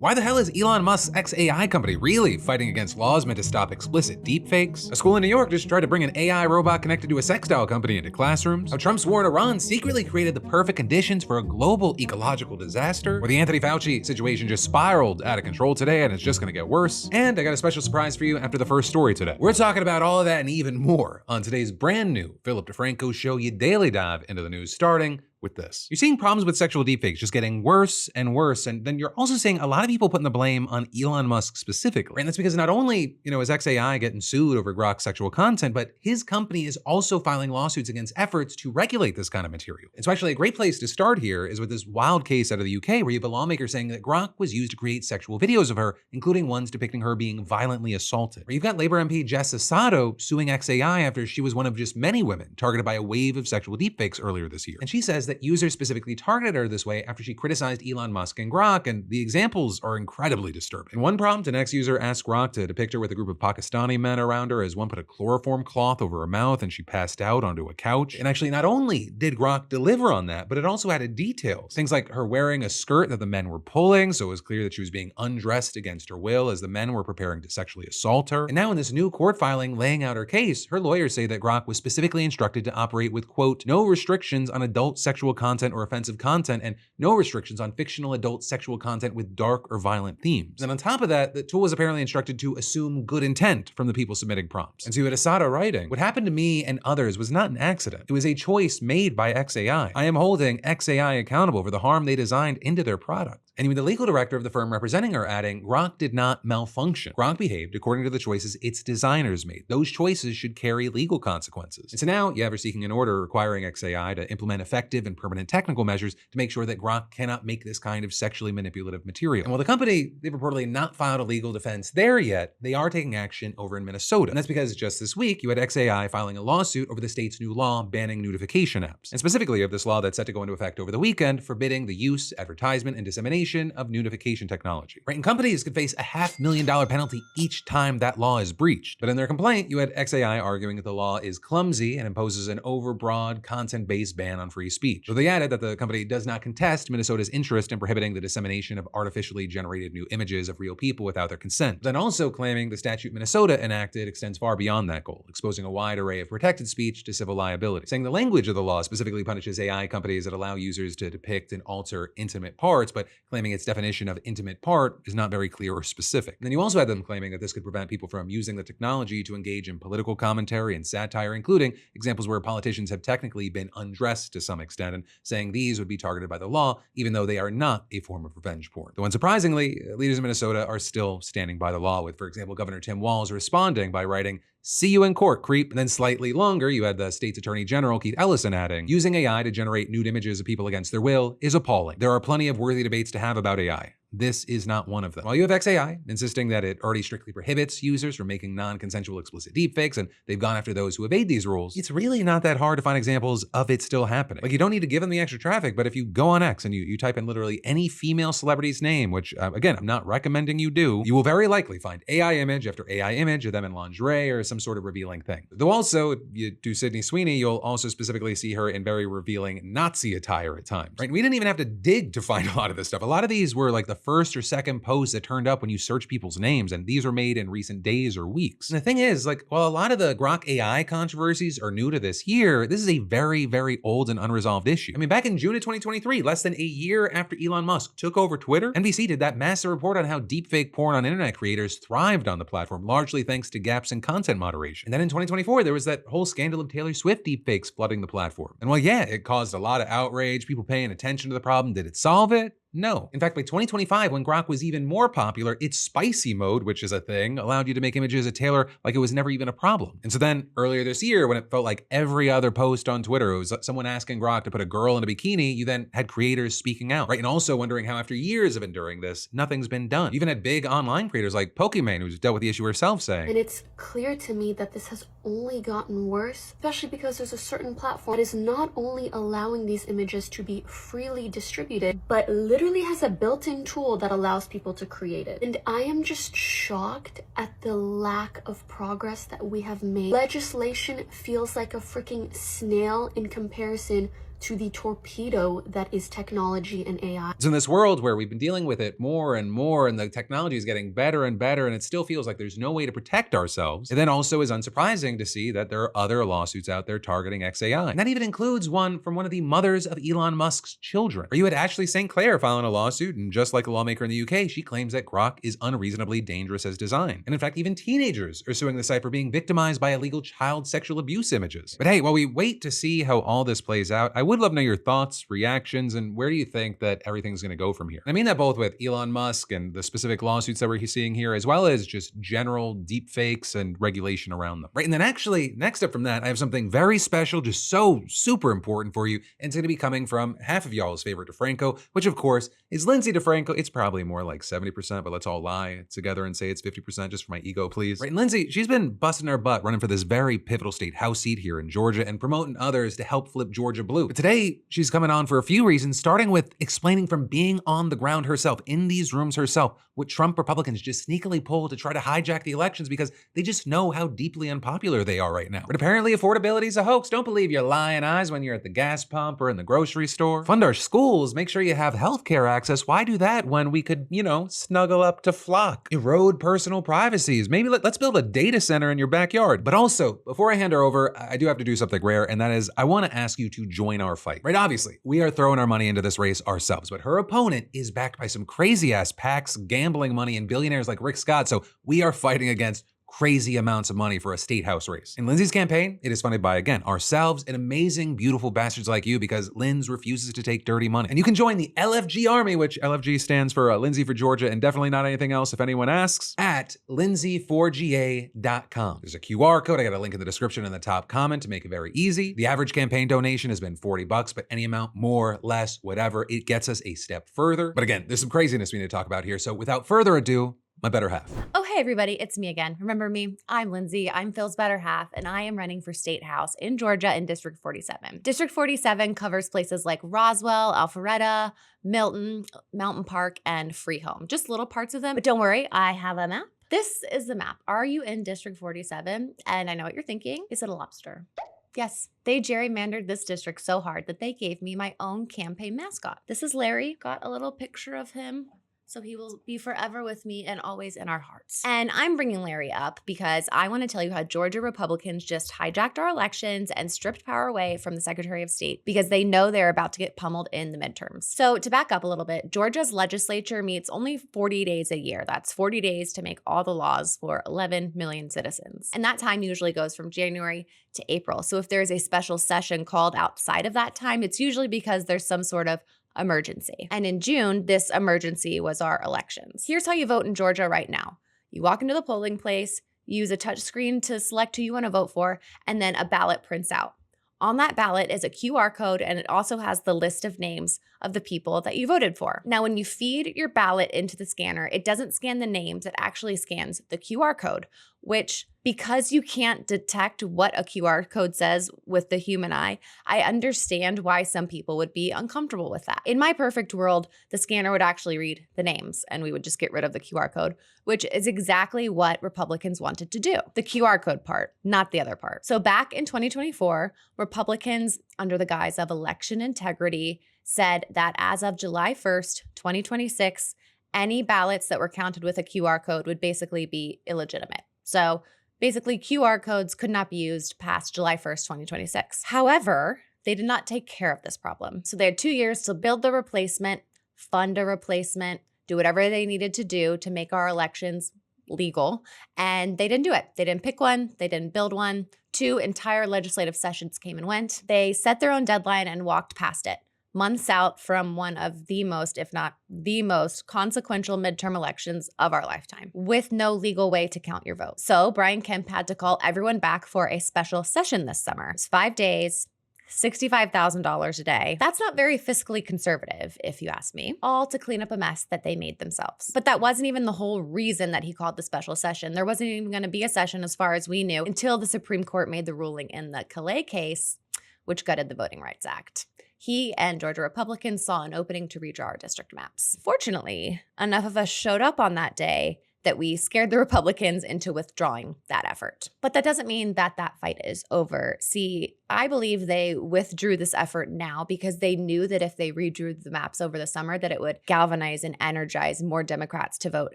Why the hell is Elon Musk's xAI company really fighting against laws meant to stop explicit deepfakes? A school in New York just tried to bring an AI robot connected to a sex doll company into classrooms. How Trump's war in Iran secretly created the perfect conditions for a global ecological disaster. Or the Anthony Fauci situation just spiraled out of control today and it's just gonna get worse. And I got a special surprise for you after the first story today. We're talking about all of that and even more on today's brand new Philip DeFranco Show, you daily dive into the news, starting with this. You're seeing problems with sexual deepfakes just getting worse and worse, and then you're also seeing a lot of people putting the blame on Elon Musk specifically. And that's because not only, is xAI getting sued over Grok's sexual content, but his company is also filing lawsuits against efforts to regulate this kind of material. And so actually a great place to start here is with this wild case out of the UK where you have a lawmaker saying that Grok was used to create sexual videos of her, including ones depicting her being violently assaulted. Or you've got Labour MP Jess Asado suing xAI after she was one of just many women targeted by a wave of sexual deepfakes earlier this year. And she says that users specifically targeted her this way after she criticized Elon Musk and Grok, and the examples are incredibly disturbing. In one prompt, an ex-user asked Grok to depict her with a group of Pakistani men around her as one put a chloroform cloth over her mouth and she passed out onto a couch. And actually, not only did Grok deliver on that, but it also added details. Things like her wearing a skirt that the men were pulling, so it was clear that she was being undressed against her will as the men were preparing to sexually assault her. And now in this new court filing laying out her case, her lawyers say that Grok was specifically instructed to operate with, quote, no restrictions on adult sexual content or offensive content, and no restrictions on fictional adult sexual content with dark or violent themes. And on top of that, the tool was apparently instructed to assume good intent from the people submitting prompts. And so you had Asada writing, what happened to me and others was not an accident. It was a choice made by xAI. I am holding xAI accountable for the harm they designed into their product. And even the legal director of the firm representing her adding, Grok did not malfunction. Grok behaved according to the choices its designers made. Those choices should carry legal consequences. And so now you have her seeking an order requiring xAI to implement effective and permanent technical measures to make sure that Grok cannot make this kind of sexually manipulative material. And while the company, they've reportedly not filed a legal defense there yet, they are taking action over in Minnesota. And that's because just this week, you had xAI filing a lawsuit over the state's new law banning nudification apps. And specifically of this law that's set to go into effect over the weekend, forbidding the use, advertisement, and dissemination of nudification technology. Right, and companies could face a $500,000 penalty each time that law is breached. But in their complaint, you had xAI arguing that the law is clumsy and imposes an overbroad, content-based ban on free speech. So they added that the company does not contest Minnesota's interest in prohibiting the dissemination of artificially generated new images of real people without their consent. Then also claiming the statute Minnesota enacted extends far beyond that goal, exposing a wide array of protected speech to civil liability. Saying the language of the law specifically punishes AI companies that allow users to depict and alter intimate parts, but claiming its definition of intimate part is not very clear or specific. And then you also had them claiming that this could prevent people from using the technology to engage in political commentary and satire, including examples where politicians have technically been undressed to some extent, and saying these would be targeted by the law, even though they are not a form of revenge porn. Though unsurprisingly, leaders in Minnesota are still standing by the law, with, for example, Governor Tim Walz responding by writing, "See you in court, creep." And then slightly longer, you had the state's Attorney General, Keith Ellison, adding, using AI to generate nude images of people against their will is appalling. There are plenty of worthy debates to have about AI. This is not one of them. While you have xAI insisting that it already strictly prohibits users from making non-consensual explicit deepfakes, and they've gone after those who evade these rules, it's really not that hard to find examples of it still happening. Like, you don't need to give them the extra traffic, but if you go on X and you type in literally any female celebrity's name, which again, I'm not recommending you do, you will very likely find AI image after AI image of them in lingerie or some sort of revealing thing. Though also, if you do Sydney Sweeney, you'll also specifically see her in very revealing Nazi attire at times. Right? We didn't even have to dig to find a lot of this stuff. A lot of these were like the first or second posts that turned up when you search people's names, and these were made in recent days or weeks. And the thing is, like, while a lot of the Grok AI controversies are new to this year, this is a very, very old and unresolved issue. I mean, back in June of 2023, less than a year after Elon Musk took over Twitter, NBC did that massive report on how deepfake porn on internet creators thrived on the platform, largely thanks to gaps in content moderation. And then in 2024, there was that whole scandal of Taylor Swift deepfakes flooding the platform. And while yeah, it caused a lot of outrage, people paying attention to the problem, did it solve it? No. In fact, by 2025, when Grok was even more popular, its spicy mode, which is a thing, allowed you to make images of Taylor like it was never even a problem. And so then earlier this year, when it felt like every other post on Twitter, it was someone asking Grok to put a girl in a bikini, you then had creators speaking out, right? And also wondering how after years of enduring this, nothing's been done. You even had big online creators like Pokimane, who's dealt with the issue herself, saying, and it's clear to me that this has only gotten worse, especially because there's a certain platform that is not only allowing these images to be freely distributed, but literally has a built-in tool that allows people to create it. And I am just shocked at the lack of progress that we have made. Legislation feels like a freaking snail in comparison to the torpedo that is technology and AI. So in this world where we've been dealing with it more and more, and the technology is getting better and better, and it still feels like there's no way to protect ourselves, it then also is unsurprising to see that there are other lawsuits out there targeting xAI. And that even includes one from one of the mothers of Elon Musk's children. Are you at Ashley St. Clair filing a lawsuit, and just like a lawmaker in the UK, she claims that Grok is unreasonably dangerous as designed. And in fact, even teenagers are suing the site for being victimized by illegal child sexual abuse images. But hey, while we wait to see how all this plays out, I would love to know your thoughts, reactions, and where do you think that everything's gonna go from here? I mean that both with Elon Musk and the specific lawsuits that we're seeing here, as well as just general deep fakes and regulation around them. Right, and then actually, next up from that, I have something very special, just so super important for you, and it's gonna be coming from half of y'all's favorite DeFranco, which of course is Lindsay DeFranco. It's probably more like 70%, but let's all lie together and say it's 50% just for my ego, please. Right, and Lindsay, she's been busting her butt running for this very pivotal state house seat here in Georgia and promoting others to help flip Georgia blue. But today, she's coming on for a few reasons, starting with explaining from being on the ground herself, in these rooms herself, what Trump Republicans just sneakily pulled to try to hijack the elections because they just know how deeply unpopular they are right now. But apparently affordability is a hoax. Don't believe your lying eyes when you're at the gas pump or in the grocery store. Fund our schools, make sure you have healthcare access. Why do that when we could, snuggle up to flock? Erode personal privacies. Maybe let's build a data center in your backyard. But also, before I hand her over, I do have to do something rare, and that is I want to ask you to join our fight. Right, obviously, we are throwing our money into this race ourselves, but her opponent is backed by some crazy ass PACs, gambling money, and billionaires like Rick Scott, so we are fighting against crazy amounts of money for a state house race. In Lindsay's campaign, it is funded by, again, ourselves and amazing, beautiful bastards like you, because Linz refuses to take dirty money. And you can join the LFG Army, which LFG stands for Lindsay for Georgia, and definitely not anything else if anyone asks, at lindsay4ga.com. There's a QR code. I got a link in the description in the top comment to make it very easy. The average campaign donation has been $40, but any amount more, less, whatever, it gets us a step further. But again, there's some craziness we need to talk about here. So without further ado, my better half. Oh, hey everybody, it's me again. Remember me? I'm Lindsay, I'm Phil's better half, and I am running for State House in Georgia in District 47. District 47 covers places like Roswell, Alpharetta, Milton, Mountain Park, and Freeholm. Just little parts of them, but don't worry, I have a map. This is the map. Are you in District 47? And I know what you're thinking. Is it a lobster? Yes, they gerrymandered this district so hard that they gave me my own campaign mascot. This is Larry. Got a little picture of him, so he will be forever with me and always in our hearts. And I'm bringing Larry up because I want to tell you how Georgia Republicans just hijacked our elections and stripped power away from the Secretary of State because they know they're about to get pummeled in the midterms. So to back up a little bit, Georgia's legislature meets only 40 days a year. That's 40 days to make all the laws for 11 million citizens. And that time usually goes from January to April. So if there's a special session called outside of that time, it's usually because there's some sort of emergency. And in June, this emergency was our elections. Here's how you vote in Georgia right now. You walk into the polling place, you use a touch screen to select who you want to vote for, and then a ballot prints out. On that ballot is a QR code, and it also has the list of names of the people that you voted for. Now, when you feed your ballot into the scanner, it doesn't scan the names, it actually scans the QR code, which, because you can't detect what a QR code says with the human eye, I understand why some people would be uncomfortable with that. In my perfect world, the scanner would actually read the names and we would just get rid of the QR code, which is exactly what Republicans wanted to do. The QR code part, not the other part. So back in 2024, Republicans, under the guise of election integrity, said that as of July 1st, 2026, any ballots that were counted with a QR code would basically be illegitimate. So basically, QR codes could not be used past July 1st, 2026. However, they did not take care of this problem. So they had 2 years to build the replacement, fund a replacement, do whatever they needed to do to make our elections legal. And they didn't do it. They didn't pick one. They didn't build one. 2 entire legislative sessions came and went. They set their own deadline and walked past it, months out from one of the most, if not the most, consequential midterm elections of our lifetime, with no legal way to count your vote. So Brian Kemp had to call everyone back for a special session this summer. It's 5 days, $65,000 a day. That's not very fiscally conservative, if you ask me, all to clean up a mess that they made themselves. But that wasn't even the whole reason that he called the special session. There wasn't even going to be a session, as far as we knew, until the Supreme Court made the ruling in the Calais case, which gutted the Voting Rights Act. He and Georgia Republicans saw an opening to redraw our district maps. Fortunately, enough of us showed up on that day that we scared the Republicans into withdrawing that effort. But that doesn't mean that that fight is over. See, I believe they withdrew this effort now because they knew that if they redrew the maps over the summer, that it would galvanize and energize more Democrats to vote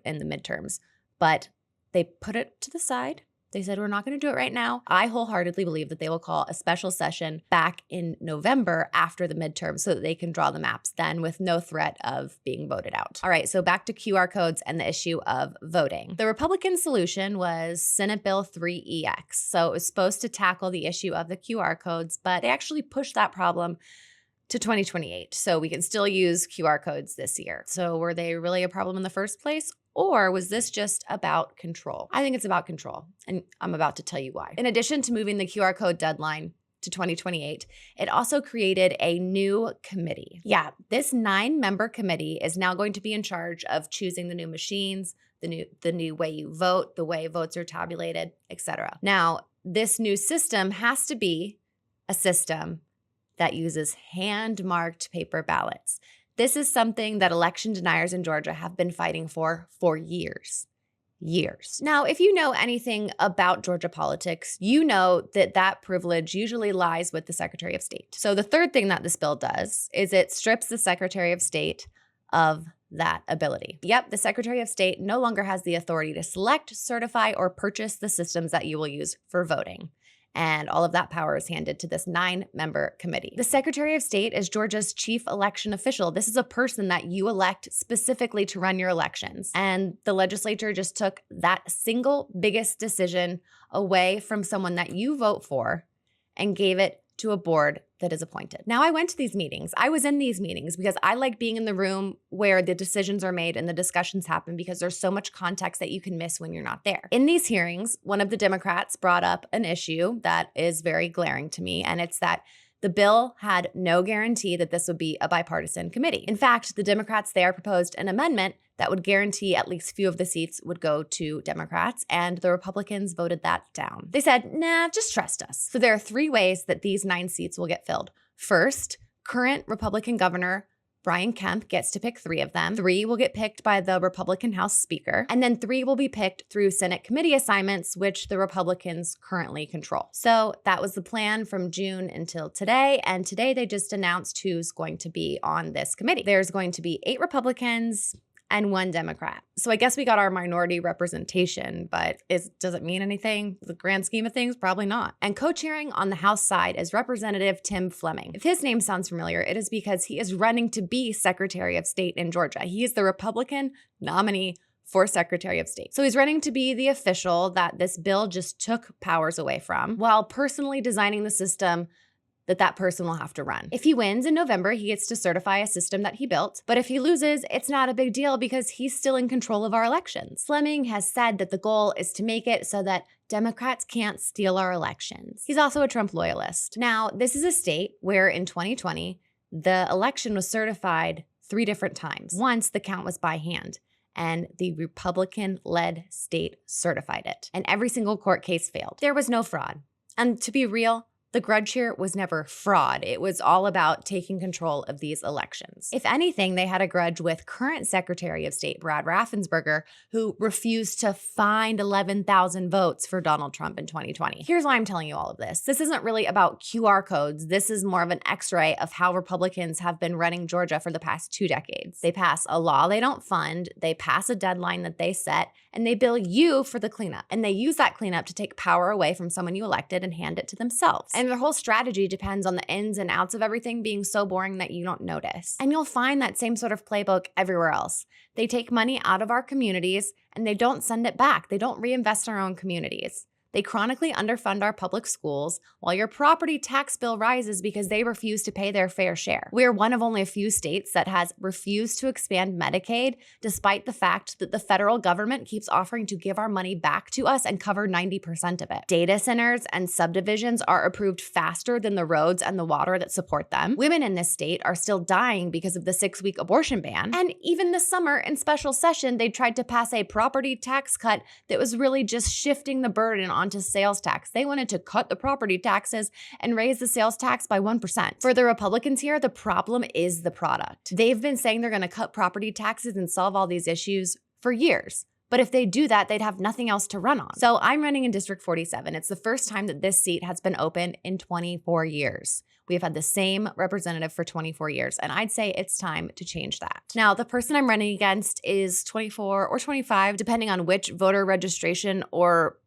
in the midterms. But they put it to the side. They said, we're not going to do it right now. I wholeheartedly believe that they will call a special session back in November after the midterm so that they can draw the maps then with no threat of being voted out. All right, so back to QR codes and the issue of voting. The Republican solution was Senate Bill 3EX. So it was supposed to tackle the issue of the QR codes, but they actually pushed that problem to 2028. So we can still use QR codes this year. So were they really a problem in the first place? Or was this just about control? I think it's about control, and I'm about to tell you why. In addition to moving the QR code deadline to 2028, it also created a new committee. Yeah, this 9-member committee is now going to be in charge of choosing the new machines, the new way you vote, the way votes are tabulated, etc. Now, this new system has to be a system that uses hand-marked paper ballots. This is something that election deniers in Georgia have been fighting for years. Now, if you know anything about Georgia politics, you know that that privilege usually lies with the Secretary of State. So the third thing that this bill does is it strips the Secretary of State of that ability. Yep, the Secretary of State no longer has the authority to select, certify, or purchase the systems that you will use for voting. And all of that power is handed to this 9-member committee. The Secretary of State is Georgia's chief election official. This is a person that you elect specifically to run your elections. And the legislature just took that single biggest decision away from someone that you vote for and gave it to a board that is appointed. Now, I went to these meetings. I was in these meetings because I like being in the room where the decisions are made and the discussions happen because there's so much context that you can miss when you're not there. In these hearings, one of the Democrats brought up an issue that is very glaring to me, and it's that the bill had no guarantee that this would be a bipartisan committee. In fact, the Democrats there proposed an amendment that would guarantee at least few of the seats would go to Democrats, and the Republicans voted that down. They said, nah, just trust us. So there are 3 ways that these 9 seats will get filled. First, current Republican Governor Brian Kemp gets to pick 3 of them. 3 will get picked by the Republican House Speaker, and then 3 will be picked through Senate committee assignments, which the Republicans currently control. So that was the plan from June until today, and today they just announced who's going to be on this committee. There's going to be 8 Republicans and 1 Democrat. So I guess we got our minority representation, but does it mean anything? The grand scheme of things, probably not. And co-chairing on the House side is Representative Tim Fleming. If his name sounds familiar, it is because he is running to be Secretary of State in Georgia. He is the Republican nominee for Secretary of State. So he's running to be the official that this bill just took powers away from, while personally designing the system that person will have to run. If he wins in November, he gets to certify a system that he built. But if he loses, it's not a big deal because he's still in control of our elections. Fleming has said that the goal is to make it so that Democrats can't steal our elections. He's also a Trump loyalist. Now, this is a state where in 2020, the election was certified 3 different times. Once, the count was by hand, and the Republican-led state certified it. And every single court case failed. There was no fraud. And to be real, the grudge here was never fraud. It was all about taking control of these elections. If anything, they had a grudge with current Secretary of State Brad Raffensperger, who refused to find 11,000 votes for Donald Trump in 2020. Here's why I'm telling you all of this. This isn't really about QR codes. This is more of an x-ray of how Republicans have been running Georgia for the past 2 decades. They pass a law they don't fund, they pass a deadline that they set, and they bill you for the cleanup. And they use that cleanup to take power away from someone you elected and hand it to themselves. And their whole strategy depends on the ins and outs of everything being so boring that you don't notice. And you'll find that same sort of playbook everywhere else. They take money out of our communities and they don't send it back. They don't reinvest in our own communities. They chronically underfund our public schools while your property tax bill rises because they refuse to pay their fair share. We're one of only a few states that has refused to expand Medicaid, despite the fact that the federal government keeps offering to give our money back to us and cover 90% of it. Data centers and subdivisions are approved faster than the roads and the water that support them. Women in this state are still dying because of the 6-week abortion ban. And even this summer in special session, they tried to pass a property tax cut that was really just shifting the burden onto sales tax. They wanted to cut the property taxes and raise the sales tax by 1%. For the Republicans here, the problem is the product. They've been saying they're going to cut property taxes and solve all these issues for years. But if they do that, they'd have nothing else to run on. So I'm running in District 47. It's the first time that this seat has been open in 24 years. We have had the same representative for 24 years, and I'd say it's time to change that. Now, the person I'm running against is 24 or 25, depending on which voter registration or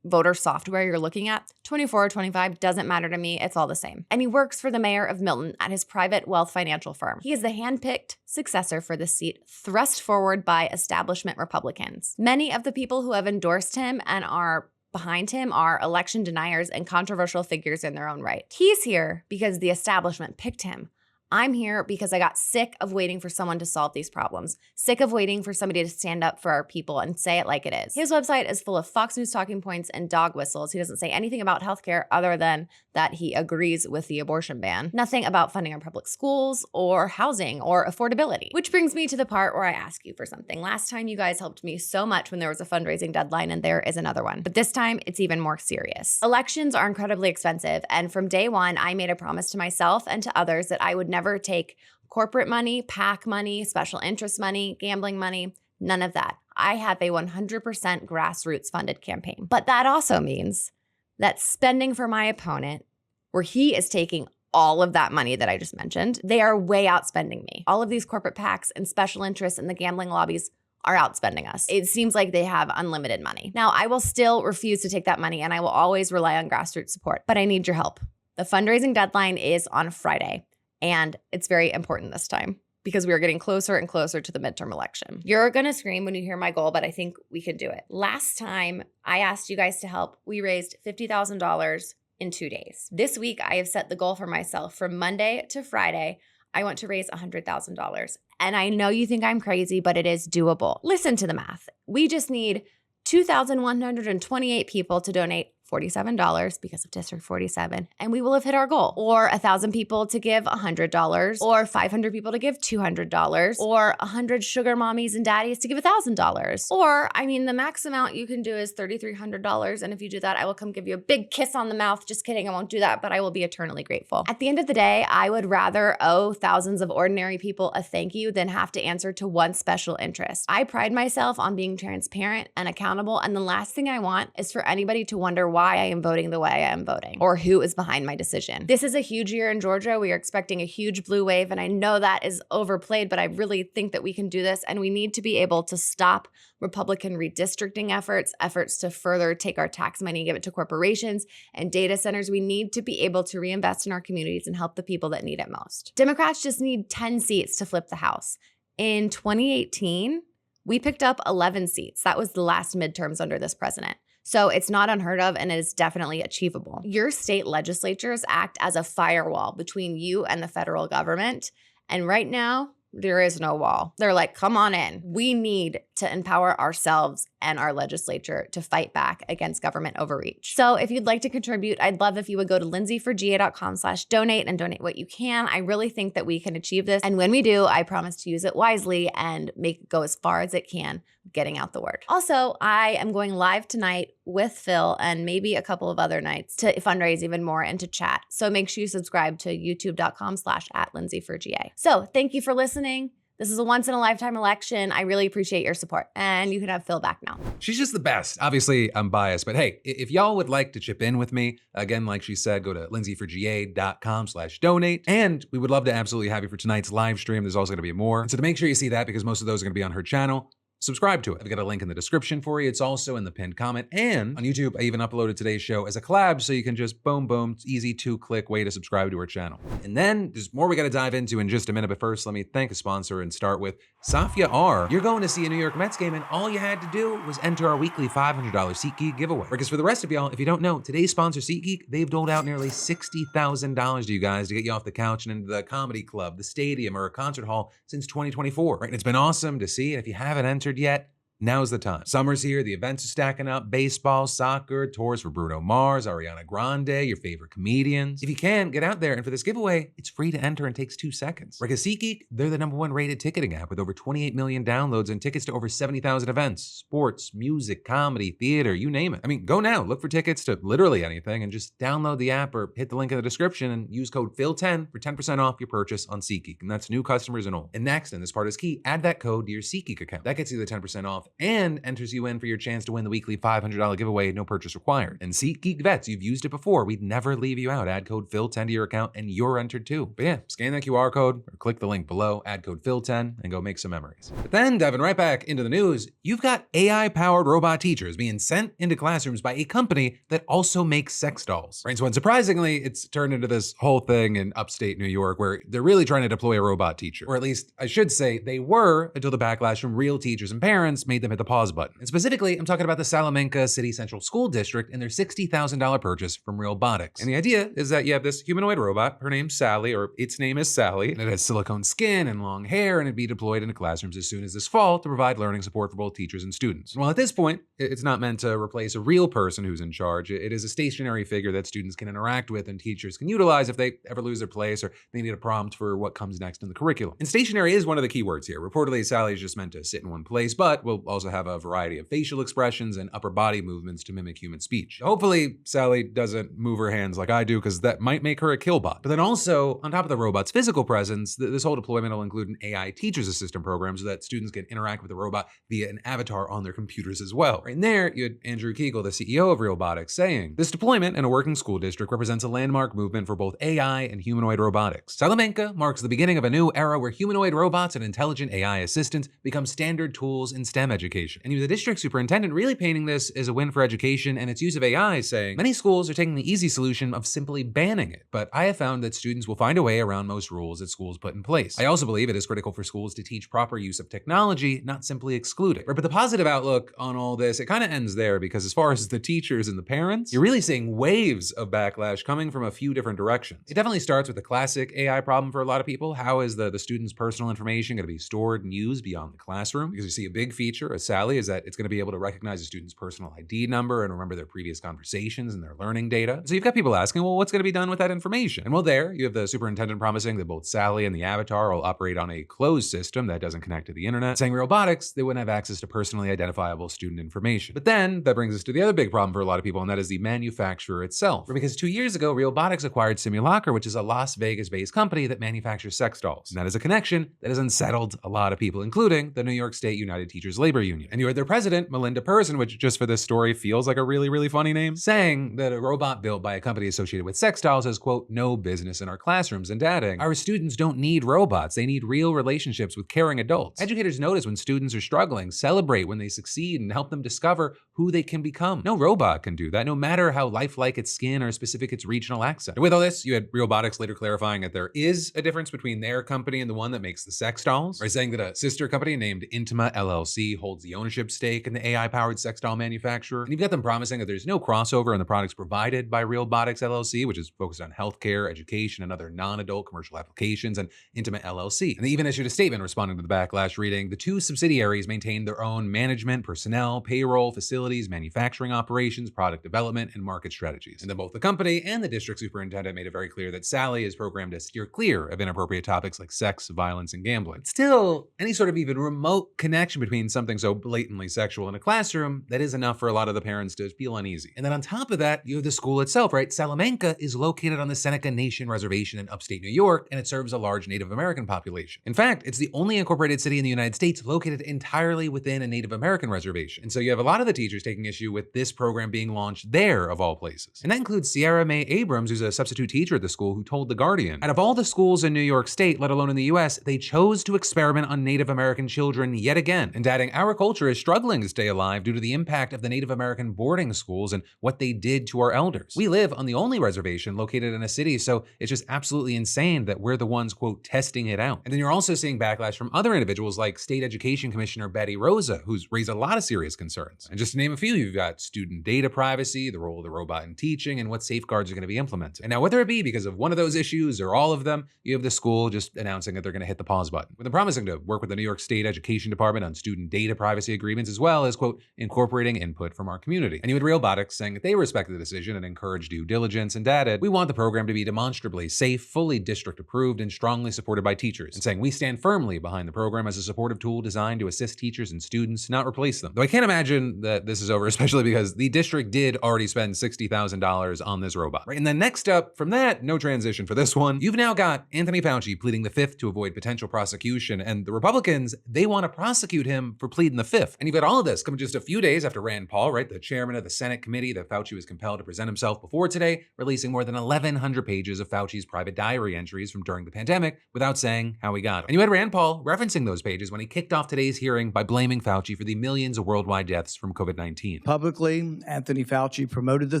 voter software you're looking at. 24 or 25 doesn't matter to me. It's all the same. And he works for the mayor of Milton at his private wealth financial firm. He is the handpicked successor for the seat thrust forward by establishment Republicans. Many of the people who have endorsed him and are behind him are election deniers and controversial figures in their own right. He's here because the establishment picked him. I'm here because I got sick of waiting for someone to solve these problems, sick of waiting for somebody to stand up for our people and say it like it is. His website is full of Fox News talking points and dog whistles. He doesn't say anything about healthcare other than that he agrees with the abortion ban. Nothing about funding our public schools or housing or affordability. Which brings me to the part where I ask you for something. Last time you guys helped me so much when there was a fundraising deadline, and there is another one. But this time it's even more serious. Elections are incredibly expensive, and from day one, I made a promise to myself and to others that I would never take corporate money, PAC money, special interest money, gambling money, none of that. I have a 100% grassroots funded campaign. But that also means that spending for my opponent, where he is taking all of that money that I just mentioned, they are way outspending me. All of these corporate PACs and special interests and the gambling lobbies are outspending us. It seems like they have unlimited money. Now, I will still refuse to take that money, and I will always rely on grassroots support, but I need your help. The fundraising deadline is on Friday. And it's very important this time because we are getting closer and closer to the midterm election. You're going to scream when you hear my goal, but I think we can do it. Last time I asked you guys to help, we raised $50,000 in 2 days. This week, I have set the goal for myself from Monday to Friday. I want to raise $100,000. And I know you think I'm crazy, but it is doable. Listen to the math. We just need 2,128 people to donate $47 because of District 47, and we will have hit our goal. Or 1,000 people to give $100, or 500 people to give $200, or 100 sugar mommies and daddies to give $1,000. Or, the max amount you can do is $3,300, and if you do that, I will come give you a big kiss on the mouth. Just kidding, I won't do that, but I will be eternally grateful. At the end of the day, I would rather owe thousands of ordinary people a thank you than have to answer to one special interest. I pride myself on being transparent and accountable, and the last thing I want is for anybody to wonder why I am voting the way I am voting, or who is behind my decision. This is a huge year in Georgia. We are expecting a huge blue wave, and I know that is overplayed, but I really think that we can do this, and we need to be able to stop Republican redistricting efforts to further take our tax money and give it to corporations and data centers. We need to be able to reinvest in our communities and help the people that need it most. Democrats just need 10 seats to flip the House. In 2018, we picked up 11 seats. That was the last midterms under this president. So it's not unheard of, and it is definitely achievable. Your state legislatures act as a firewall between you and the federal government. And right now, there is no wall. They're like, come on in. We need to empower ourselves and our legislature to fight back against government overreach. So if you'd like to contribute, I'd love if you would go to lindsayforga.com/donate and donate what you can. I really think that we can achieve this. And when we do, I promise to use it wisely and make it go as far as it can, getting out the word. Also, I am going live tonight with Phil and maybe a couple of other nights to fundraise even more and to chat. So make sure you subscribe to youtube.com/@lindsayforga. So thank you for listening. This is a once-in-a-lifetime election. I really appreciate your support. And you can have Phil back now. She's just the best. Obviously, I'm biased, but hey, if y'all would like to chip in with me, again, like she said, go to lindsayforga.com/donate. And we would love to absolutely have you for tonight's live stream. There's also going to be more. And so to make sure you see that, because most of those are going to be on her channel, subscribe to it. I've got a link in the description for you. It's also in the pinned comment. And on YouTube, I even uploaded today's show as a collab, so you can just boom, boom, it's easy 2-click way to subscribe to her channel. And then there's more we got to dive into in just a minute. But first, let me thank a sponsor and start with Safia R. You're going to see a New York Mets game, and all you had to do was enter our weekly $500 SeatGeek giveaway. Because for the rest of y'all, if you don't know, today's sponsor, SeatGeek, they've doled out nearly $60,000 to you guys to get you off the couch and into the comedy club, the stadium, or a concert hall since 2024. Right? And it's been awesome to see. And if you haven't entered yet, now's the time. Summer's here, the events are stacking up, baseball, soccer, tours for Bruno Mars, Ariana Grande, your favorite comedians. If you can, get out there, and for this giveaway, it's free to enter and takes 2 seconds. Because SeatGeek, they're the #1 rated ticketing app with over 28 million downloads and tickets to over 70,000 events, sports, music, comedy, theater, you name it. I mean, go now, look for tickets to literally anything, and just download the app or hit the link in the description and use code PHIL10 for 10% off your purchase on SeatGeek, and that's new customers and all. And next, and this part is key, add that code to your SeatGeek account. That gets you the 10% off and enters you in for your chance to win the weekly $500 giveaway, no purchase required. And SeatGeek vets, you've used it before. We'd never leave you out. Add code PHIL10 to your account and you're entered too. But yeah, scan that QR code or click the link below, add code PHIL10 and go make some memories. But then diving right back into the news, you've got AI-powered robot teachers being sent into classrooms by a company that also makes sex dolls. Right, so unsurprisingly, it's turned into this whole thing in upstate New York where they're really trying to deploy a robot teacher. Or at least I should say they were until the backlash from real teachers and parents made them hit the pause button. And specifically, I'm talking about the Salamanca City Central School District and their $60,000 purchase from Realbotix. And the idea is that you have this humanoid robot, her name's Sally, or its name is Sally, and it has silicone skin and long hair, and it'd be deployed into classrooms as soon as this fall to provide learning support for both teachers and students. And while at this point, it's not meant to replace a real person who's in charge, it is a stationary figure that students can interact with and teachers can utilize if they ever lose their place or they need a prompt for what comes next in the curriculum. And stationary is one of the key words here. Reportedly, Sally is just meant to sit in one place, but will also have a variety of facial expressions and upper body movements to mimic human speech. Hopefully, Sally doesn't move her hands like I do, because that might make her a killbot. But then also, on top of the robot's physical presence, this whole deployment will include an AI teacher's assistant program so that students can interact with the robot via an avatar on their computers as well. Right in there, you had Andrew Kegel, the CEO of Realbotix, saying, "This deployment in a working school district represents a landmark movement for both AI and humanoid robotics. Salamanca marks the beginning of a new era where humanoid robots and intelligent AI assistants become standard tools in STEM education." And the district superintendent really painting this as a win for education and its use of AI, saying, "Many schools are taking the easy solution of simply banning it, but I have found that students will find a way around most rules that schools put in place. I also believe it is critical for schools to teach proper use of technology, not simply exclude it." Right, but the positive outlook on all this, it kind of ends there, because as far as the teachers and the parents, you're really seeing waves of backlash coming from a few different directions. It definitely starts with the classic AI problem for a lot of people. How is the student's personal information going to be stored and used beyond the classroom? Because you see a big feature of Sally is that it's going to be able to recognize a student's personal ID number and remember their previous conversations and their learning data. So you've got people asking, well, what's going to be done with that information? And well, there you have the superintendent promising that both Sally and the avatar will operate on a closed system that doesn't connect to the internet, saying Realbotix, they wouldn't have access to personally identifiable student information. But then that brings us to the other big problem for a lot of people, and that is the manufacturer itself. Because 2 years ago, Realbotix acquired Simulacra, which is a Las Vegas-based company that manufactures sex dolls. And that is a connection that has unsettled a lot of people, including the New York State United Teachers Labor Union. And you heard their president, Melinda Person, which just for this story feels like a really, really funny name, saying that a robot built by a company associated with sex dolls has, quote, "no business in our classrooms," and adding, "Our students don't need robots, they need real relationships with caring adults. Educators notice when students are struggling, celebrate when they succeed, and help them discover who they can become. No robot can do that, no matter how lifelike its skin or specific its regional accent." And with all this, you had Realbotix later clarifying that there is a difference between their company and the one that makes the sex dolls, by saying that a sister company named Intima LLC holds the ownership stake in the AI-powered sex doll manufacturer. And you've got them promising that there's no crossover in the products provided by Realbotix LLC, which is focused on healthcare, education, and other non-adult commercial applications, and Intima LLC. And they even issued a statement responding to the backlash, reading, "The two subsidiaries maintain their own management, personnel, payroll, facilities, manufacturing operations, product development, and market strategies." And then both the company and the district superintendent made it very clear that Sally is programmed to steer clear of inappropriate topics like sex, violence, and gambling. Still, any sort of even remote connection between something so blatantly sexual in a classroom, that is enough for a lot of the parents to feel uneasy. And then on top of that, you have the school itself, right? Salamanca is located on the Seneca Nation Reservation in upstate New York, and it serves a large Native American population. In fact, it's the only incorporated city in the United States located entirely within a Native American reservation. And so you have a lot of the teachers taking issue with this program being launched there, of all places. And that includes Sierra Mae Abrams, who's a substitute teacher at the school, who told The Guardian, "Out of all the schools in New York State, let alone in the US, they chose to experiment on Native American children yet again." And adding, "Our culture is struggling to stay alive due to the impact of the Native American boarding schools and what they did to our elders. We live on the only reservation located in a city, so it's just absolutely insane that we're the ones, quote, testing it out." And then you're also seeing backlash from other individuals like State Education Commissioner Betty Rosa, who's raised a lot of serious concerns. And just to name a few, you've got student data privacy, the role of the robot in teaching, and what safeguards are going to be implemented. And now, whether it be because of one of those issues or all of them, you have the school just announcing that they're going to hit the pause button, with them promising to work with the New York State Education Department on student data privacy agreements, as well as, quote, "incorporating input from our community." And you had Realbotix saying that they respected the decision and encouraged due diligence, and added, "We want the program to be demonstrably safe, fully district approved, and strongly supported by teachers," and saying, "We stand firmly behind the program as a supportive tool designed to assist teachers and students, not replace them." Though I can't imagine that this is over, especially because the district did already spend $60,000 on this robot. Right? And then next up from that, no transition for this one, you've now got Anthony Fauci pleading the fifth to avoid potential prosecution, and the Republicans, they want to prosecute him for pleading the fifth. And you've got all of this coming just a few days after Rand Paul, right, the chairman of the Senate committee that Fauci was compelled to present himself before today, releasing more than 1,100 pages of Fauci's private diary entries from during the pandemic without saying how he got them. And you had Rand Paul referencing those pages when he kicked off today's hearing by blaming Fauci for the millions of worldwide deaths from COVID-19. Publicly, Anthony Fauci promoted the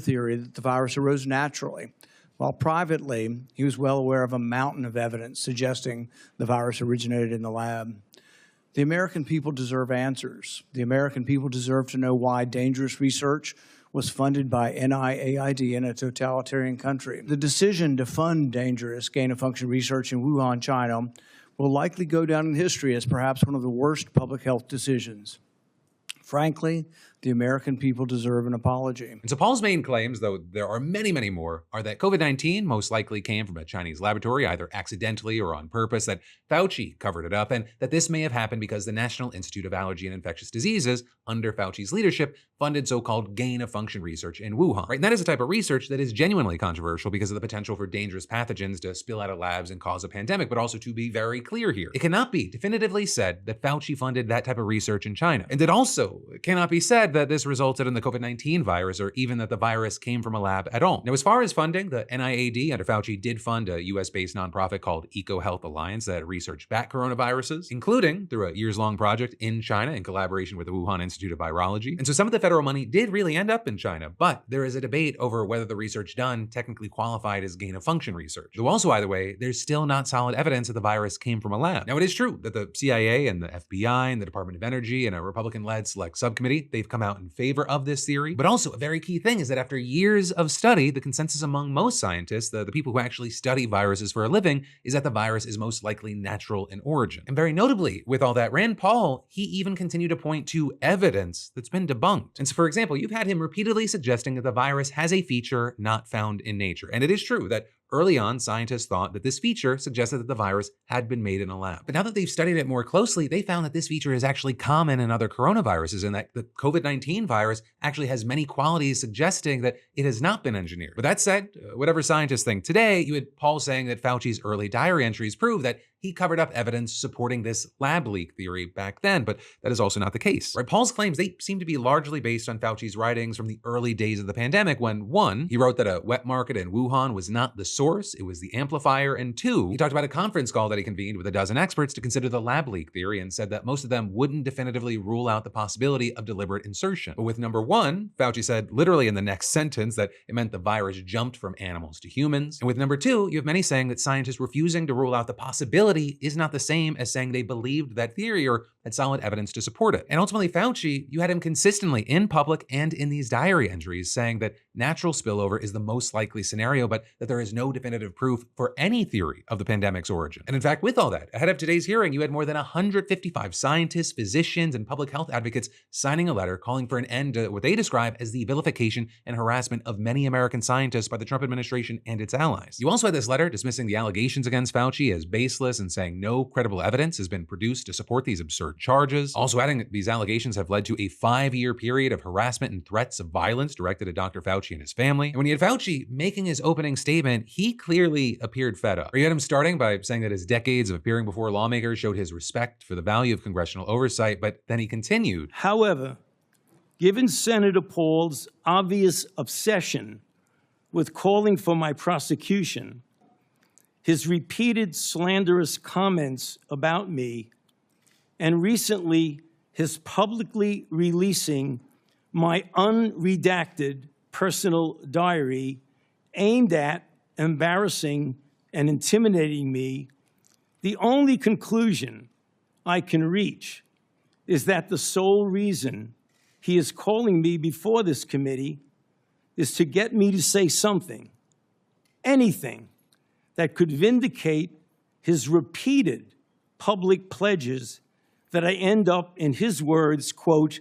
theory that the virus arose naturally, while privately, he was well aware of a mountain of evidence suggesting the virus originated in the lab. The American people deserve answers. The American people deserve to know why dangerous research was funded by NIAID in a totalitarian country. The decision to fund dangerous gain-of-function research in Wuhan, China, will likely go down in history as perhaps one of the worst public health decisions. Frankly, the American people deserve an apology. And so Paul's main claims, though there are many, many more, are that COVID-19 most likely came from a Chinese laboratory, either accidentally or on purpose, that Fauci covered it up, and that this may have happened because the National Institute of Allergy and Infectious Diseases, under Fauci's leadership, funded so-called gain-of-function research in Wuhan. Right? And that is a type of research that is genuinely controversial because of the potential for dangerous pathogens to spill out of labs and cause a pandemic, but also to be very clear here, it cannot be definitively said that Fauci funded that type of research in China. And it also cannot be said that this resulted in the COVID-19 virus or even that the virus came from a lab at all. Now, as far as funding, the NIAID under Fauci did fund a US-based nonprofit called EcoHealth Alliance that researched bat coronaviruses, including through a years-long project in China in collaboration with the Wuhan Institute of Virology. And so some of the federal money did really end up in China, but there is a debate over whether the research done technically qualified as gain-of-function research. Though also, either way, there's still not solid evidence that the virus came from a lab. Now, it is true that the CIA and the FBI and the Department of Energy and a Republican-led select subcommittee, they've come out in favor of this theory. But also, a very key thing is that after years of study, the consensus among most scientists, the people who actually study viruses for a living, is that the virus is most likely natural in origin. And very notably, with all that, Rand Paul, he even continued to point to evidence that's been debunked. And so, for example, you've had him repeatedly suggesting that the virus has a feature not found in nature. And it is true that early on, scientists thought that this feature suggested that the virus had been made in a lab. But now that they've studied it more closely, they found that this feature is actually common in other coronaviruses and that the COVID-19 virus actually has many qualities suggesting that it has not been engineered. But that said, whatever scientists think today, you had Paul saying that Fauci's early diary entries prove that he covered up evidence supporting this lab leak theory back then, but that is also not the case. Right? Paul's claims, they seem to be largely based on Fauci's writings from the early days of the pandemic when, one, he wrote that a wet market in Wuhan was not the source, it was the amplifier, and two, he talked about a conference call that he convened with a dozen experts to consider the lab leak theory and said that most of them wouldn't definitively rule out the possibility of deliberate insertion. But with number one, Fauci said literally in the next sentence that it meant the virus jumped from animals to humans. And with number two, you have many saying that scientists refusing to rule out the possibility is not the same as saying they believed that theory or had solid evidence to support it. And ultimately, Fauci, you had him consistently in public and in these diary entries saying that natural spillover is the most likely scenario, but that there is no definitive proof for any theory of the pandemic's origin. And in fact, with all that, ahead of today's hearing, you had more than 155 scientists, physicians, and public health advocates signing a letter calling for an end to what they describe as the vilification and harassment of many American scientists by the Trump administration and its allies. You also had this letter dismissing the allegations against Fauci as baseless and saying no credible evidence has been produced to support these absurd charges. Also adding that these allegations have led to a 5-year period of harassment and threats of violence directed at Dr. Fauci and his family. And when you had Fauci making his opening statement, he clearly appeared fed up. Or you had him starting by saying that his decades of appearing before lawmakers showed his respect for the value of congressional oversight, but then he continued. However, given Senator Paul's obvious obsession with calling for my prosecution, his repeated slanderous comments about me, and recently his publicly releasing my unredacted personal diary aimed at embarrassing and intimidating me, the only conclusion I can reach is that the sole reason he is calling me before this committee is to get me to say something, anything, that could vindicate his repeated public pledges that I end up, in his words, quote,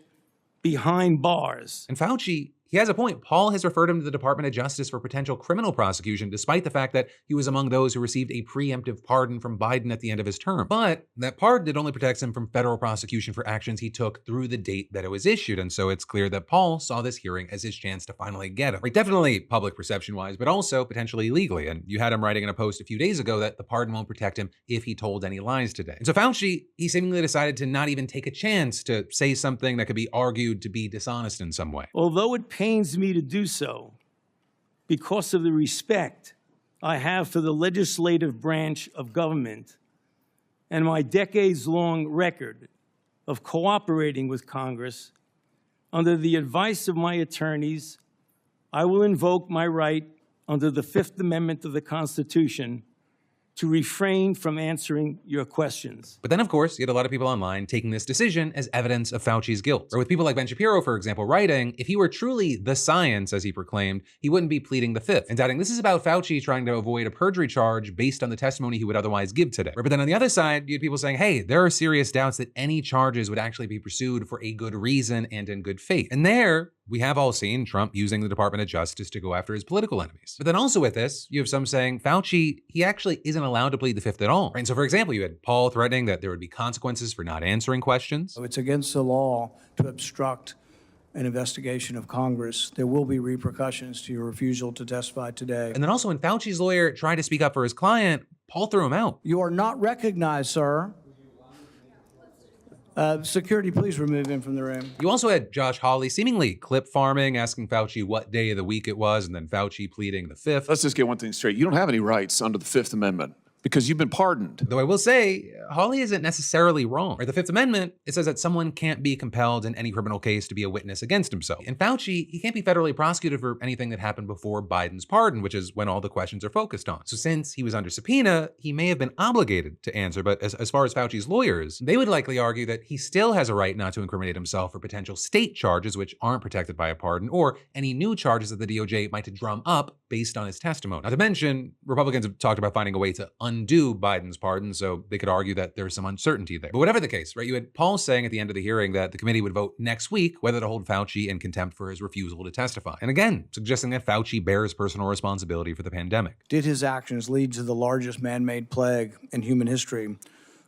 behind bars. And Fauci, he has a point. Paul has referred him to the Department of Justice for potential criminal prosecution, despite the fact that he was among those who received a preemptive pardon from Biden at the end of his term. But that pardon only protects him from federal prosecution for actions he took through the date that it was issued. And so it's clear that Paul saw this hearing as his chance to finally get him. Right, definitely public perception-wise, but also potentially legally. And you had him writing in a post a few days ago that the pardon won't protect him if he told any lies today. And so Fauci, he seemingly decided to not even take a chance to say something that could be argued to be dishonest in some way. Although it pains me to do so, because of the respect I have for the legislative branch of government and my decades-long record of cooperating with Congress, under the advice of my attorneys, I will invoke my right under the Fifth Amendment of the Constitution to refrain from answering your questions. But then, of course, you had a lot of people online taking this decision as evidence of Fauci's guilt. Or with people like Ben Shapiro, for example, writing, if he were truly the science, as he proclaimed, he wouldn't be pleading the Fifth, and doubting this is about Fauci trying to avoid a perjury charge based on the testimony he would otherwise give today. But then on the other side, you had people saying, hey, there are serious doubts that any charges would actually be pursued for a good reason and in good faith. And there, we have all seen Trump using the Department of Justice to go after his political enemies. But then also with this, you have some saying Fauci, he actually isn't allowed to plead the Fifth at all. Right? And so for example, you had Paul threatening that there would be consequences for not answering questions. So it's against the law to obstruct an investigation of Congress. There will be repercussions to your refusal to testify today. And then also when Fauci's lawyer tried to speak up for his client, Paul threw him out. You are not recognized, sir. Security, please remove him from the room. You also had Josh Hawley seemingly clip farming, asking Fauci what day of the week it was, and then Fauci pleading the Fifth. Let's just get one thing straight. You don't have any rights under the Fifth Amendment because you've been pardoned. Though I will say, Hawley isn't necessarily wrong. Right? The Fifth Amendment, it says that someone can't be compelled in any criminal case to be a witness against himself. And Fauci, he can't be federally prosecuted for anything that happened before Biden's pardon, which is when all the questions are focused on. So since he was under subpoena, he may have been obligated to answer, but as far as Fauci's lawyers, they would likely argue that he still has a right not to incriminate himself for potential state charges which aren't protected by a pardon, or any new charges that the DOJ might drum up based on his testimony. Not to mention, Republicans have talked about finding a way to undo Biden's pardon, so they could argue that there's some uncertainty there. But whatever the case, right, you had Paul saying at the end of the hearing that the committee would vote next week whether to hold Fauci in contempt for his refusal to testify. And again, suggesting that Fauci bears personal responsibility for the pandemic. Did his actions lead to the largest man-made plague in human history?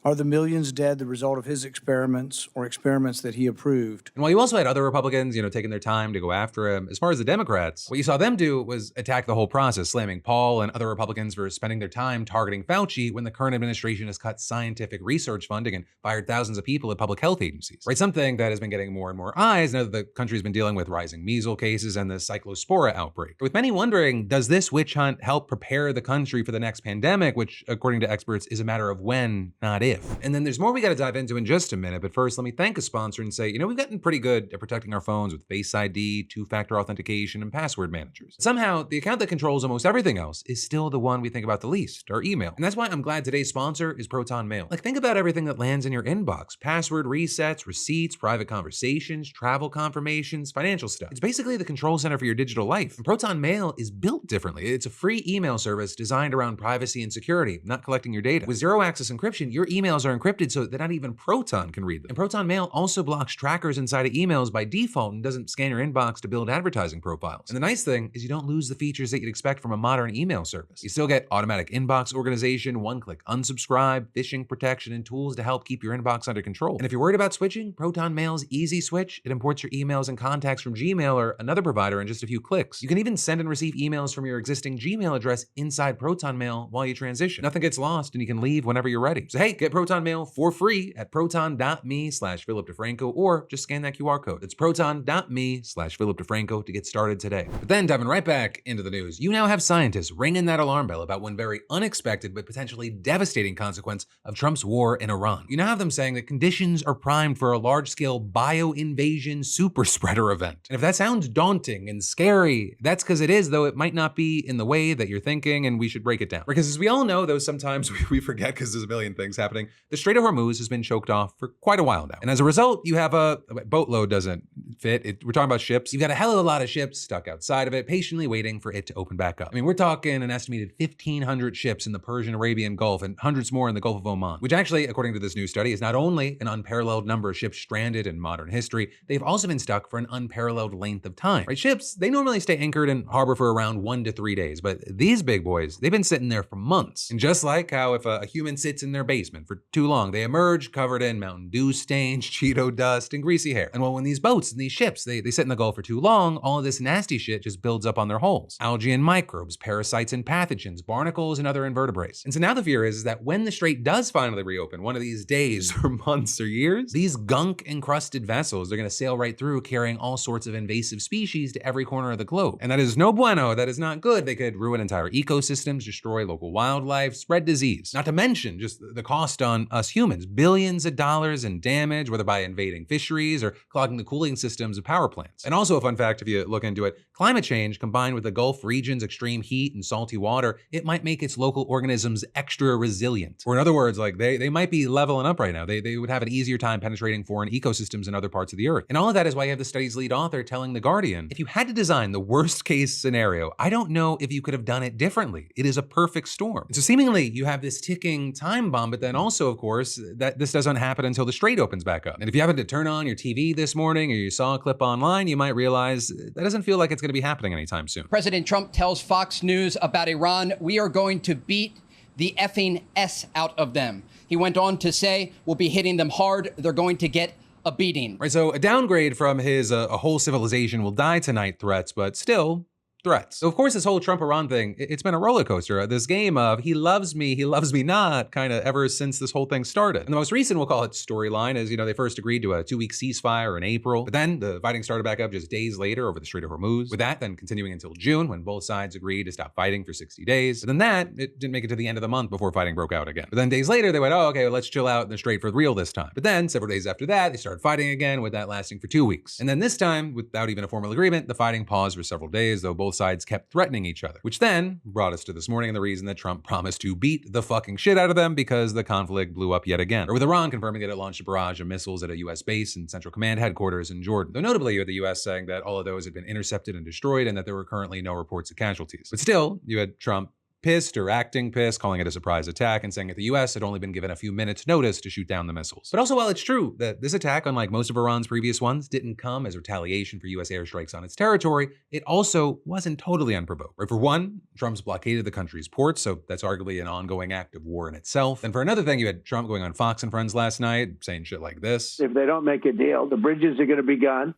Are the millions dead the result of his experiments or experiments that he approved? And while you also had other Republicans, taking their time to go after him, as far as the Democrats, what you saw them do was attack the whole process, slamming Paul and other Republicans for spending their time targeting Fauci when the current administration has cut scientific research funding and fired thousands of people at public health agencies. Right? Something that has been getting more and more eyes now that the country's been dealing with rising measles cases and the cyclospora outbreak. With many wondering, does this witch hunt help prepare the country for the next pandemic, which, according to experts, is a matter of when, not if? And then there's more we got to dive into in just a minute, but first let me thank a sponsor and say, we've gotten pretty good at protecting our phones with Face ID, two-factor authentication, and password managers. Somehow, the account that controls almost everything else is still the one we think about the least, our email. And that's why I'm glad today's sponsor is Proton Mail. Think about everything that lands in your inbox: password resets, receipts, private conversations, travel confirmations, financial stuff. It's basically the control center for your digital life. And Proton Mail is built differently. It's a free email service designed around privacy and security, not collecting your data. With zero-access encryption, your emails are encrypted so that not even Proton can read them. And Proton Mail also blocks trackers inside of emails by default and doesn't scan your inbox to build advertising profiles. And the nice thing is you don't lose the features that you'd expect from a modern email service. You still get automatic inbox organization, one-click unsubscribe, phishing protection, and tools to help keep your inbox under control. And if you're worried about switching, Proton Mail's Easy Switch. It imports your emails and contacts from Gmail or another provider in just a few clicks. You can even send and receive emails from your existing Gmail address inside Proton Mail while you transition. Nothing gets lost and you can leave whenever you're ready. So hey, get Proton Mail for free at proton.me/Philip DeFranco, or just scan that QR code. It's proton.me/Philip DeFranco to get started today. But then diving right back into the news, you now have scientists ringing that alarm bell about one very unexpected but potentially devastating consequence of Trump's war in Iran. You now have them saying that conditions are primed for a large-scale bio-invasion super spreader event. And if that sounds daunting and scary, that's because it is, though it might not be in the way that you're thinking, and we should break it down. Because as we all know, though, sometimes we forget because there's a million things happening everything, the Strait of Hormuz has been choked off for quite a while now. And as a result, you have a boatload doesn't fit. We're talking about ships. You've got a hell of a lot of ships stuck outside of it, patiently waiting for it to open back up. I mean, we're talking an estimated 1,500 ships in the Persian Arabian Gulf and hundreds more in the Gulf of Oman, which actually, according to this new study, is not only an unparalleled number of ships stranded in modern history, they've also been stuck for an unparalleled length of time. Right? Ships, they normally stay anchored in harbor for around 1 to 3 days, but these big boys, they've been sitting there for months. And just like how if a human sits in their basement for too long, they emerge covered in Mountain Dew stains, Cheeto dust, and greasy hair. And well, when these boats and these ships, they sit in the Gulf for too long, all of this nasty shit just builds up on their hulls. Algae and microbes, parasites and pathogens, barnacles and other invertebrates. And so now the fear is that when the strait does finally reopen, one of these days or months or years, these gunk-encrusted vessels, they're gonna sail right through carrying all sorts of invasive species to every corner of the globe. And that is no bueno, that is not good. They could ruin entire ecosystems, destroy local wildlife, spread disease. Not to mention just the cost on us humans, billions of dollars in damage, whether by invading fisheries or clogging the cooling systems of power plants. And also a fun fact, if you look into it, climate change combined with the Gulf region's extreme heat and salty water, it might make its local organisms extra resilient. Or in other words, like they might be leveling up right now. They would have an easier time penetrating foreign ecosystems in other parts of the earth. And all of that is why you have the study's lead author telling The Guardian, if you had to design the worst case scenario, I don't know if you could have done it differently. It is a perfect storm. And so seemingly you have this ticking time bomb, but then also, of course, that this doesn't happen until the strait opens back up. And if you happen to turn on your TV this morning or you saw a clip online, you might realize that doesn't feel like it's going to be happening anytime soon. President Trump tells Fox News about Iran, we are going to beat the effing S out of them. He went on to say, we'll be hitting them hard. They're going to get a beating. Right, so a downgrade from his a whole civilization will die tonight threats, but still threats. So of course, this whole Trump-Iran thing, it's been a roller coaster. This game of he loves me not, kind of ever since this whole thing started. And the most recent, we'll call it storyline, is, they first agreed to a 2-week ceasefire in April, but then the fighting started back up just days later over the Strait of Hormuz. With that, then continuing until June, when both sides agreed to stop fighting for 60 days. But then it didn't make it to the end of the month before fighting broke out again. But then days later, they went, oh, okay, well, let's chill out in the Strait for real this time. But then several days after that, they started fighting again, with that lasting for 2 weeks. And then this time, without even a formal agreement, the fighting paused for several days, though both sides kept threatening each other, which then brought us to this morning and the reason that Trump promised to beat the fucking shit out of them because the conflict blew up yet again. Or with Iran confirming that it launched a barrage of missiles at a U.S. base and Central Command headquarters in Jordan. Though notably, you had the U.S. saying that all of those had been intercepted and destroyed and that there were currently no reports of casualties. But still, you had Trump pissed or acting pissed, calling it a surprise attack and saying that the US had only been given a few minutes notice to shoot down the missiles. But also, while it's true that this attack, unlike most of Iran's previous ones, didn't come as retaliation for US airstrikes on its territory, it also wasn't totally unprovoked. Right? For one, Trump's blockaded the country's ports, so that's arguably an ongoing act of war in itself. And for another thing, you had Trump going on Fox and Friends last night saying shit like this. If they don't make a deal, the bridges are going to be gone.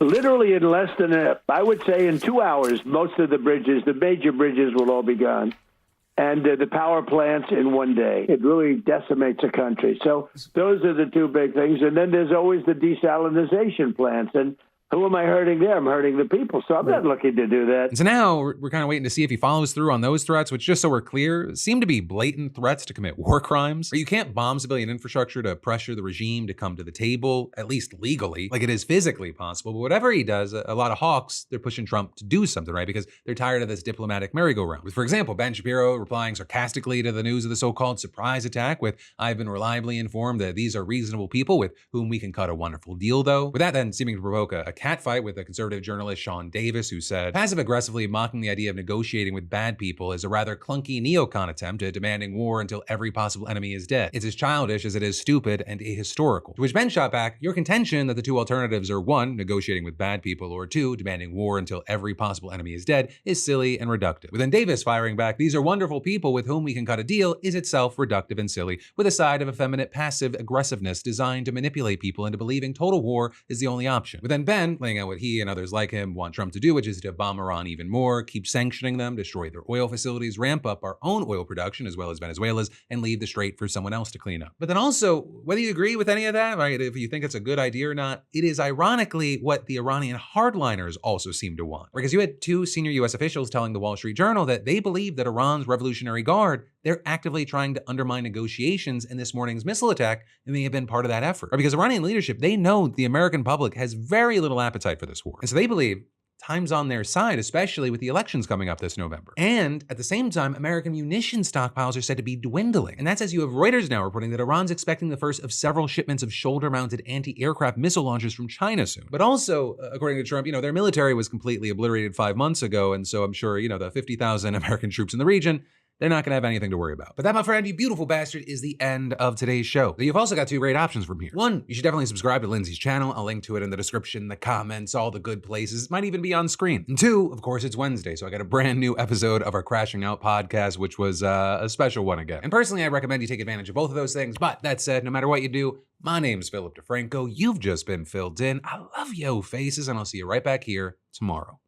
Literally in less than, I would say in 2 hours, most of the bridges, the major bridges will all be gone. And the power plants in 1 day. It really decimates a country. So those are the two big things. And then there's always the desalinization plants. And who am I hurting there? I'm hurting the people. So I'm not looking to do that. And so now we're kind of waiting to see if he follows through on those threats, which, just so we're clear, seem to be blatant threats to commit war crimes. Or you can't bomb civilian infrastructure to pressure the regime to come to the table, at least legally, like it is physically possible. But whatever he does, a lot of hawks, they're pushing Trump to do something, right? Because they're tired of this diplomatic merry-go-round. With, for example, Ben Shapiro replying sarcastically to the news of the so-called surprise attack with, I've been reliably informed that these are reasonable people with whom we can cut a wonderful deal, though. With that then seeming to provoke a catfight with a conservative journalist, Sean Davis, who said, passive-aggressively mocking the idea of negotiating with bad people is a rather clunky neocon attempt at demanding war until every possible enemy is dead. It's as childish as it is stupid and ahistorical. To which Ben shot back, your contention that the two alternatives are 1, negotiating with bad people, or 2, demanding war until every possible enemy is dead, is silly and reductive. With then Davis firing back, these are wonderful people with whom we can cut a deal, is itself reductive and silly, with a side of effeminate passive aggressiveness designed to manipulate people into believing total war is the only option. With then Ben laying out what he and others like him want Trump to do, which is to bomb Iran even more, keep sanctioning them, destroy their oil facilities, ramp up our own oil production as well as Venezuela's, and leave the strait for someone else to clean up. But then also, whether you agree with any of that, right, if you think it's a good idea or not, it is ironically what the Iranian hardliners also seem to want. Because you had 2 senior US officials telling the Wall Street Journal that they believe that Iran's Revolutionary Guard, they're actively trying to undermine negotiations, in this morning's missile attack may have been part of that effort. Because Iranian leadership, they know the American public has very little appetite for this war. And so they believe time's on their side, especially with the elections coming up this November. And at the same time, American munition stockpiles are said to be dwindling. And that's as you have Reuters now reporting that Iran's expecting the first of several shipments of shoulder-mounted anti-aircraft missile launchers from China soon. But also, according to Trump, their military was completely obliterated 5 months ago, and so I'm sure, the 50,000 American troops in the region, they're not going to have anything to worry about. But that, my friend, you beautiful bastard, is the end of today's show. You've also got 2 great options from here. One, you should definitely subscribe to Lindsay's channel. I'll link to it in the description, the comments, all the good places. It might even be on screen. And 2, of course, it's Wednesday, so I got a brand new episode of our Crashing Out podcast, which was a special one again. And personally, I recommend you take advantage of both of those things. But that said, no matter what you do, my name's Philip DeFranco. You've just been filled in. I love yo faces, and I'll see you right back here tomorrow.